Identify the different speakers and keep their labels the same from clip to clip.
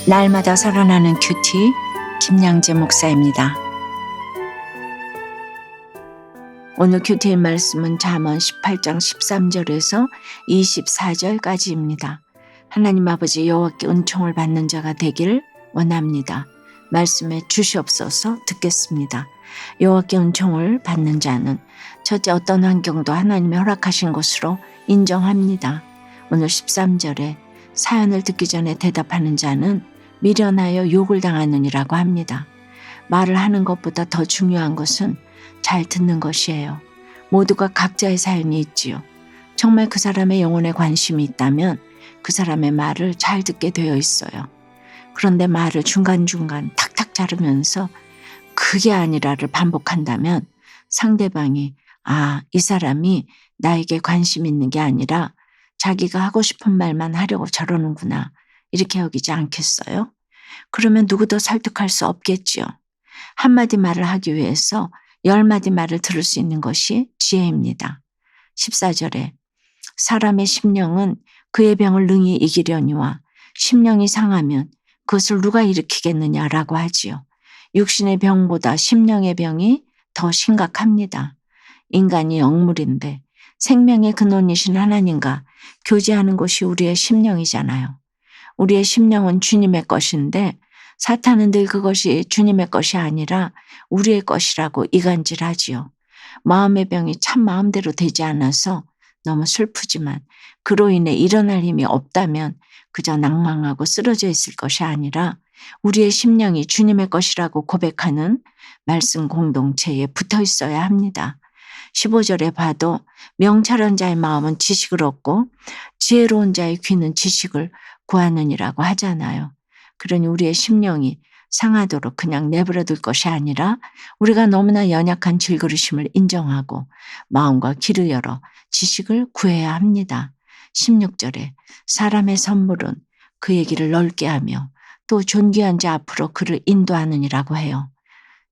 Speaker 1: 날마다 살아나는 큐티 김양재 목사입니다. 오늘 큐티의 말씀은 잠언 18장 13절에서 24절까지입니다. 하나님 아버지 여호와께 은총을 받는 자가 되길 원합니다. 말씀에 주시옵소서. 듣겠습니다. 여호와께 은총을 받는 자는 첫째 어떤 환경도 하나님이 허락하신 것으로 인정합니다. 오늘 13절에 사연을 듣기 전에 대답하는 자는 미련하여 욕을 당하느니라고 합니다. 말을 하는 것보다 더 중요한 것은 잘 듣는 것이에요. 모두가 각자의 사연이 있지요. 정말 그 사람의 영혼에 관심이 있다면 그 사람의 말을 잘 듣게 되어 있어요. 그런데 말을 중간중간 탁탁 자르면서 그게 아니라를 반복한다면 상대방이 이 사람이 나에게 관심 있는 게 아니라 자기가 하고 싶은 말만 하려고 저러는구나 이렇게 여기지 않겠어요? 그러면 누구도 설득할 수 없겠지요. 한마디 말을 하기 위해서 10마디 말을 들을 수 있는 것이 지혜입니다. 14절에 사람의 심령은 그의 병을 능히 이기려니와 심령이 상하면 그것을 누가 일으키겠느냐라고 하지요. 육신의 병보다 심령의 병이 더 심각합니다. 인간이 영물인데 생명의 근원이신 하나님과 교제하는 곳이 우리의 심령이잖아요. 우리의 심령은 주님의 것인데 사탄은 늘 그것이 주님의 것이 아니라 우리의 것이라고 이간질하지요. 마음의 병이 참 마음대로 되지 않아서 너무 슬프지만 그로 인해 일어날 힘이 없다면 그저 낭망하고 쓰러져 있을 것이 아니라 우리의 심령이 주님의 것이라고 고백하는 말씀 공동체에 붙어 있어야 합니다. 15절에 봐도 명철한 자의 마음은 지식을 얻고 지혜로운 자의 귀는 지식을 구하느니라고 하잖아요. 그러니 우리의 심령이 상하도록 그냥 내버려둘 것이 아니라 우리가 너무나 연약한 질그릇임을 인정하고 마음과 귀를 열어 지식을 구해야 합니다. 16절에 사람의 선물은 그의 길을 넓게 하며 또 존귀한 자 앞으로 그를 인도하느니라고 해요.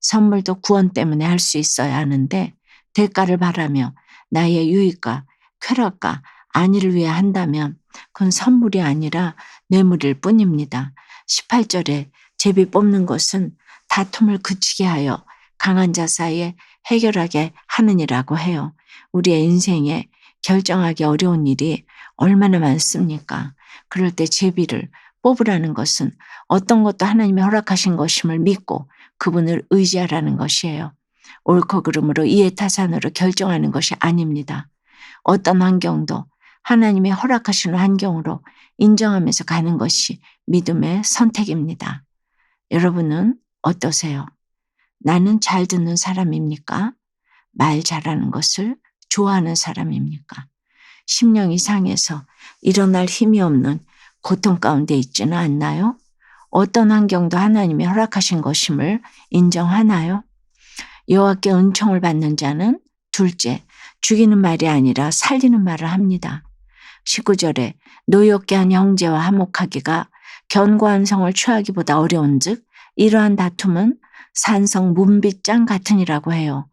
Speaker 1: 선물도 구원 때문에 할 수 있어야 하는데 대가를 바라며 나의 유익과 쾌락과 안위를 위해 한다면 그건 선물이 아니라 뇌물일 뿐입니다. 18절에 제비 뽑는 것은 다툼을 그치게 하여 강한 자 사이에 해결하게 하느니라고 해요. 우리의 인생에 결정하기 어려운 일이 얼마나 많습니까? 그럴 때 제비를 뽑으라는 것은 어떤 것도 하나님이 허락하신 것임을 믿고 그분을 의지하라는 것이에요. 옳고 그름으로 이해타산으로 결정하는 것이 아닙니다. 어떤 환경도 하나님이 허락하시는 환경으로 인정하면서 가는 것이 믿음의 선택입니다. 여러분은 어떠세요? 나는 잘 듣는 사람입니까? 말 잘하는 것을 좋아하는 사람입니까? 심령이 상해서 일어날 힘이 없는 고통 가운데 있지는 않나요? 어떤 환경도 하나님이 허락하신 것임을 인정하나요? 여호와께 은총을 받는 자는 둘째, 죽이는 말이 아니라 살리는 말을 합니다. 19절에 노엽게 한 형제와 화목하기가 견고한 성을 취하기보다 어려운즉 이러한 다툼은 산성 문빗장 같으니라고 해요.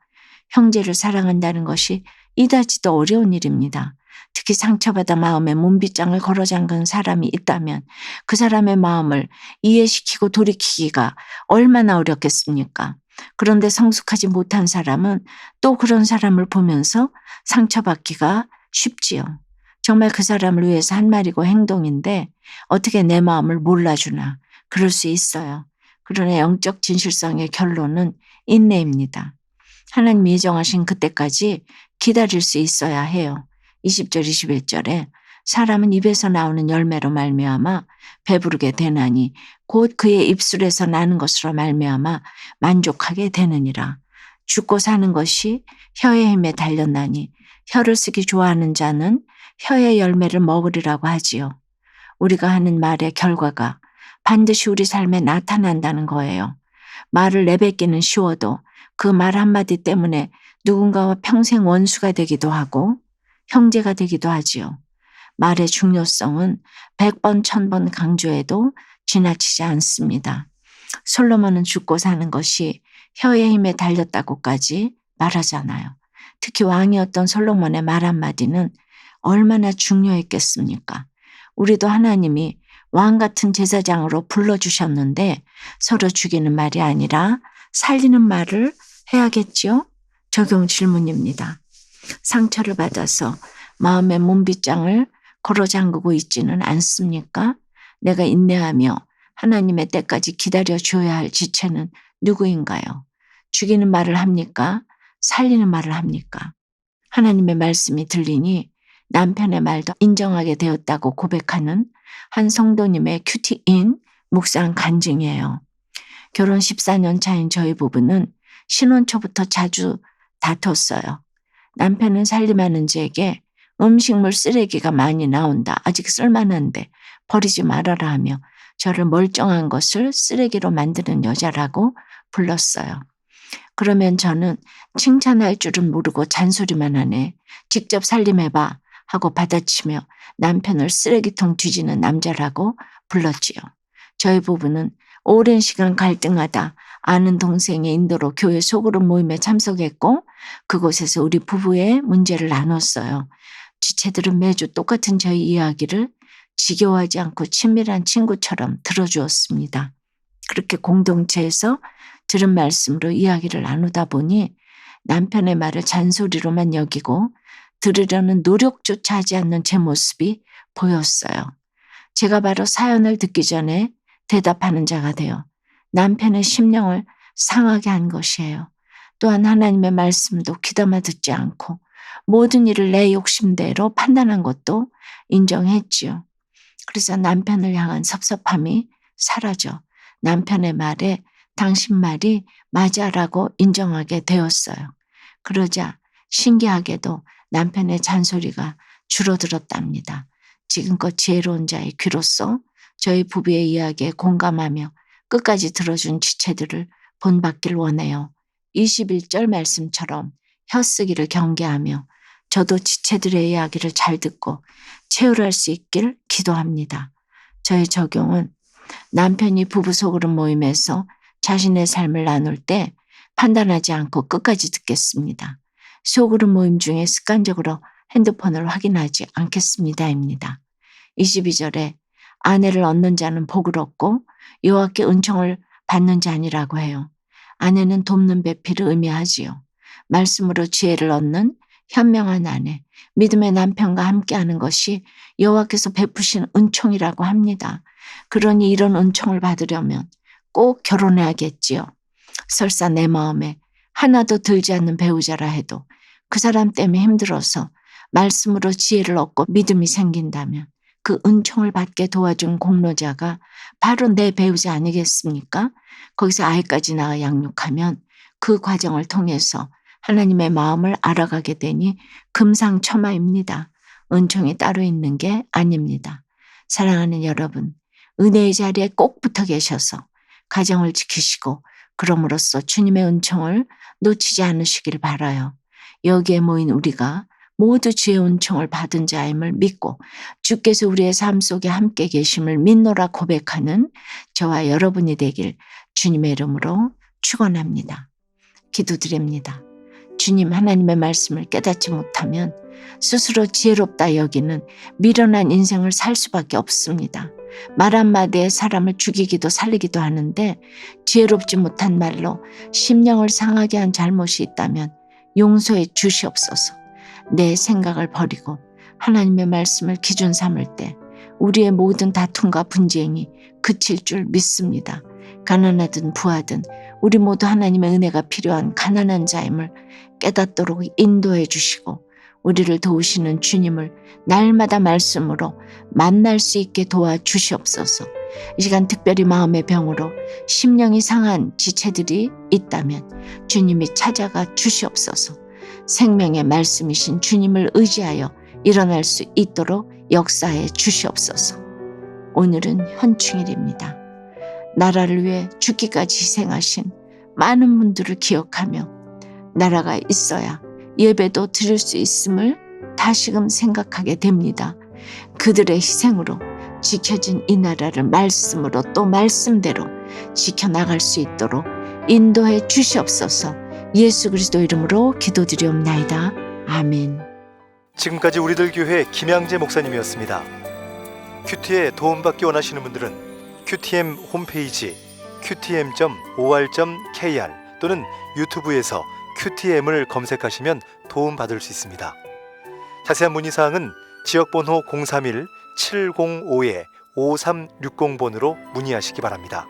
Speaker 1: 형제를 사랑한다는 것이 이다지도 어려운 일입니다. 특히 상처받아 마음에 문빗장을 걸어 잠근 사람이 있다면 그 사람의 마음을 이해시키고 돌이키기가 얼마나 어렵겠습니까? 그런데 성숙하지 못한 사람은 또 그런 사람을 보면서 상처받기가 쉽지요. 정말 그 사람을 위해서 한 말이고 행동인데 어떻게 내 마음을 몰라주나 그럴 수 있어요. 그러나 영적 진실성의 결론은 인내입니다. 하나님이 예정하신 그때까지 기다릴 수 있어야 해요. 20절 21절에 사람은 입에서 나오는 열매로 말미암아 배부르게 되나니 곧 그의 입술에서 나는 것으로 말미암아 만족하게 되느니라. 죽고 사는 것이 혀의 힘에 달렸나니 혀를 쓰기 좋아하는 자는 혀의 열매를 먹으리라고 하지요. 우리가 하는 말의 결과가 반드시 우리 삶에 나타난다는 거예요. 말을 내뱉기는 쉬워도 그 말 한마디 때문에 누군가와 평생 원수가 되기도 하고 형제가 되기도 하지요. 말의 중요성은 100번, 1000번 강조해도 지나치지 않습니다. 솔로몬은 죽고 사는 것이 혀의 힘에 달렸다고까지 말하잖아요. 특히 왕이었던 솔로몬의 말 한마디는 얼마나 중요했겠습니까? 우리도 하나님이 왕 같은 제사장으로 불러주셨는데 서로 죽이는 말이 아니라 살리는 말을 해야겠지요? 적용 질문입니다. 상처를 받아서 마음의 문빗장을 걸어 잠그고 있지는 않습니까? 내가 인내하며 하나님의 때까지 기다려 줘야 할 지체는 누구인가요? 죽이는 말을 합니까? 살리는 말을 합니까? 하나님의 말씀이 들리니 남편의 말도 인정하게 되었다고 고백하는 한 성도님의 큐티인 묵상 간증이에요. 결혼 14년 차인 저희 부부는 신혼 초부터 자주 다퉜어요. 남편은 살림하는 제게 음식물 쓰레기가 많이 나온다. 아직 쓸만한데 버리지 말아라 하며 저를 멀쩡한 것을 쓰레기로 만드는 여자라고 불렀어요. 그러면 저는 칭찬할 줄은 모르고 잔소리만 하네. 직접 살림해봐 하고 받아치며 남편을 쓰레기통 뒤지는 남자라고 불렀지요. 저희 부부는 오랜 시간 갈등하다 아는 동생의 인도로 교회 소그룹 모임에 참석했고 그곳에서 우리 부부의 문제를 나눴어요. 지체들은 매주 똑같은 저희 이야기를 지겨워하지 않고 친밀한 친구처럼 들어주었습니다. 그렇게 공동체에서 들은 말씀으로 이야기를 나누다 보니 남편의 말을 잔소리로만 여기고 들으려는 노력조차 하지 않는 제 모습이 보였어요. 제가 바로 사연을 듣기 전에 대답하는 자가 되어 남편의 심령을 상하게 한 것이에요. 또한 하나님의 말씀도 귀담아 듣지 않고 모든 일을 내 욕심대로 판단한 것도 인정했지요. 그래서 남편을 향한 섭섭함이 사라져 남편의 말에 당신 말이 맞아라고 인정하게 되었어요. 그러자 신기하게도 남편의 잔소리가 줄어들었답니다. 지금껏 지혜로운 자의 귀로서 저희 부부의 이야기에 공감하며 끝까지 들어준 지체들을 본받길 원해요. 21절 말씀처럼 혀쓰기를 경계하며 저도 지체들의 이야기를 잘 듣고 체휼할 수 있길 기도합니다. 저의 적용은 남편이 부부 소그룹 모임에서 자신의 삶을 나눌 때 판단하지 않고 끝까지 듣겠습니다. 소그룹 모임 중에 습관적으로 핸드폰을 확인하지 않겠습니다입니다. 22절에 아내를 얻는 자는 복을 얻고 여호와께 은총을 받는 자니라고 해요. 아내는 돕는 배필을 의미하지요. 말씀으로 지혜를 얻는 현명한 아내, 믿음의 남편과 함께하는 것이 여호와께서 베푸신 은총이라고 합니다. 그러니 이런 은총을 받으려면 꼭 결혼해야겠지요. 설사 내 마음에 하나도 들지 않는 배우자라 해도 그 사람 때문에 힘들어서 말씀으로 지혜를 얻고 믿음이 생긴다면 그 은총을 받게 도와준 공로자가 바로 내 배우자 아니겠습니까? 거기서 아이까지 낳아 양육하면 그 과정을 통해서 하나님의 마음을 알아가게 되니 금상첨화입니다. 은총이 따로 있는 게 아닙니다. 사랑하는 여러분, 은혜의 자리에 꼭 붙어 계셔서 가정을 지키시고 그럼으로써 주님의 은총을 놓치지 않으시길 바라요. 여기에 모인 우리가 모두 주의 은총을 받은 자임을 믿고 주께서 우리의 삶 속에 함께 계심을 믿노라 고백하는 저와 여러분이 되길 주님의 이름으로 축원합니다. 기도드립니다. 주님, 하나님의 말씀을 깨닫지 못하면 스스로 지혜롭다 여기는 미련한 인생을 살 수밖에 없습니다. 말 한마디에 사람을 죽이기도 살리기도 하는데 지혜롭지 못한 말로 심령을 상하게 한 잘못이 있다면 용서해 주시옵소서. 내 생각을 버리고 하나님의 말씀을 기준 삼을 때 우리의 모든 다툼과 분쟁이 그칠 줄 믿습니다. 가난하든 부하든 우리 모두 하나님의 은혜가 필요한 가난한 자임을 깨닫도록 인도해 주시고 우리를 도우시는 주님을 날마다 말씀으로 만날 수 있게 도와주시옵소서. 이 시간 특별히 마음의 병으로 심령이 상한 지체들이 있다면 주님이 찾아가 주시옵소서. 생명의 말씀이신 주님을 의지하여 일어날 수 있도록 역사해 주시옵소서. 오늘은 현충일입니다. 나라를 위해 죽기까지 희생하신 많은 분들을 기억하며 나라가 있어야 예배도 드릴 수 있음을 다시금 생각하게 됩니다. 그들의 희생으로 지켜진 이 나라를 말씀으로 또 말씀대로 지켜나갈 수 있도록 인도해 주시옵소서. 예수 그리스도 이름으로 기도드리옵나이다. 아멘.
Speaker 2: 지금까지 우리들 교회 김양재 목사님이었습니다. 큐티에 도움받기 원하시는 분들은 QTM 홈페이지 qtm.or.kr 또는 유튜브에서 QTM을 검색하시면 도움받을 수 있습니다. 자세한 문의사항은 지역번호 031-705-5360번으로 문의하시기 바랍니다.